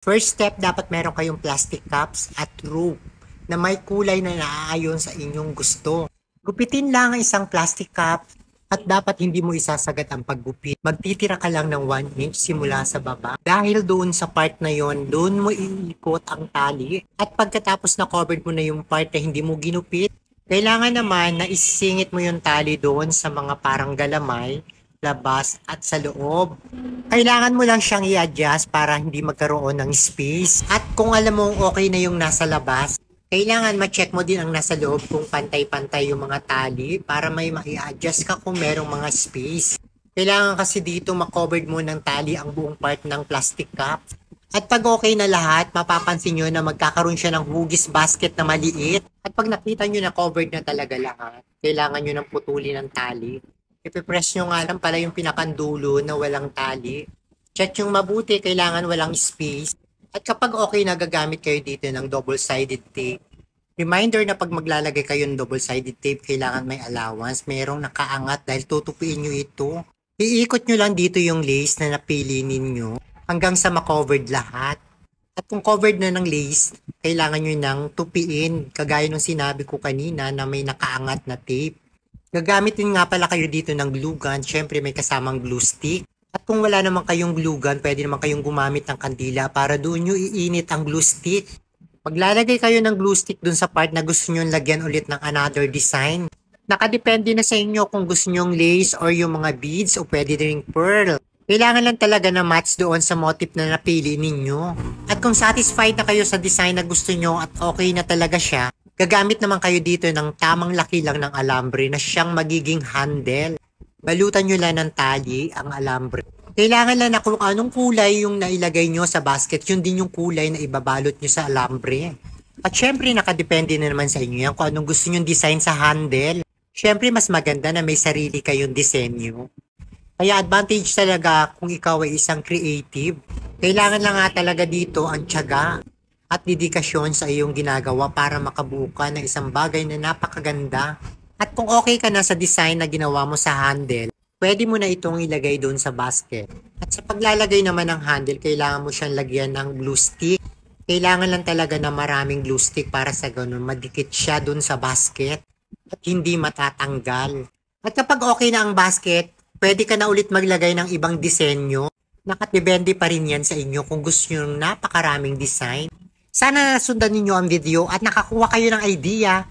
First step, dapat meron kayong plastic cups at rope na may kulay na naaayon sa inyong gusto. Gupitin lang ang isang plastic cup at dapat hindi mo isasagad ang paggupit. Magtitira ka lang ng 1 inch simula sa baba. Dahil doon sa part na yon, doon mo iikot ang tali. At pagkatapos na covered mo na yung part na hindi mo ginupit, kailangan naman na isisingit mo yung tali doon sa mga parang galamay, labas at sa loob. Kailangan mo lang siyang i-adjust para hindi magkaroon ng space. At kung alam mong okay na yung nasa labas, kailangan ma-check mo din ang nasa loob kung pantay-pantay yung mga tali para may ma-i-adjust ka kung merong mga space. Kailangan kasi dito ma-covered mo ng tali ang buong part ng plastic cup. At pag okay na lahat, mapapansin nyo na magkakaroon siya ng hugis basket na maliit. At pag nakita nyo na covered na talaga lahat, kailangan nyo ng putulin ng tali. Ipipress nyo nga lang pala yung pinakandulo na walang tali. Check yung mabuti, kailangan walang space. At kapag okay na, gagamit kayo dito ng double-sided tape. Reminder na pag maglalagay kayo ng double-sided tape, kailangan may allowance. Merong nakaangat dahil tutupiin nyo ito. Iikot nyo lang dito yung lace na napili ninyo hanggang sa makovered lahat. At kung covered na ng lace, kailangan nyo nang tupiin. Kagaya ng sinabi ko kanina na may nakaangat na tape. Gagamit din nga pala kayo dito ng glue gun. Syempre may kasamang glue stick. At kung wala naman kayong glue gun, pwede naman kayong gumamit ng kandila para doon nyo iinit ang glue stick. Maglalagay kayo ng glue stick dun sa part na gusto nyo lagyan ulit ng another design. Nakadepende na sa inyo kung gusto nyo lace or yung mga beads o pwede rin pearl. Kailangan lang talaga na match doon sa motif na napili ninyo. At kung satisfied na kayo sa design na gusto nyo at okay na talaga siya, gagamit naman kayo dito ng tamang laki lang ng alambre na siyang magiging handle. Balutan nyo lang ng tali ang alambre. Kailangan lang na kung anong kulay yung nailagay nyo sa basket, yun din yung kulay na ibabalot nyo sa alambre. At syempre nakadepende na naman sa inyo yan kung anong gusto nyo design sa handle. Syempre mas maganda na may sarili kayong disenyo. Kaya advantage talaga kung ikaw ay isang creative. Kailangan lang nga talaga dito ang tiyaga at dedikasyon sa iyong ginagawa para makabuo ka ng isang bagay na napakaganda. At kung okay ka na sa design na ginawa mo sa handle, pwede mo na itong ilagay doon sa basket. At sa paglalagay naman ng handle, kailangan mo siyang lagyan ng glue stick. Kailangan lang talaga na maraming glue stick para sa ganun madikit siya doon sa basket at hindi matatanggal. At kapag okay na ang basket, pwede ka na ulit maglagay ng ibang disenyo. Nakadepende pa rin yan sa inyo kung gusto nyo ng napakaraming design. Sana nasundan ninyo ang video at nakakuha kayo ng idea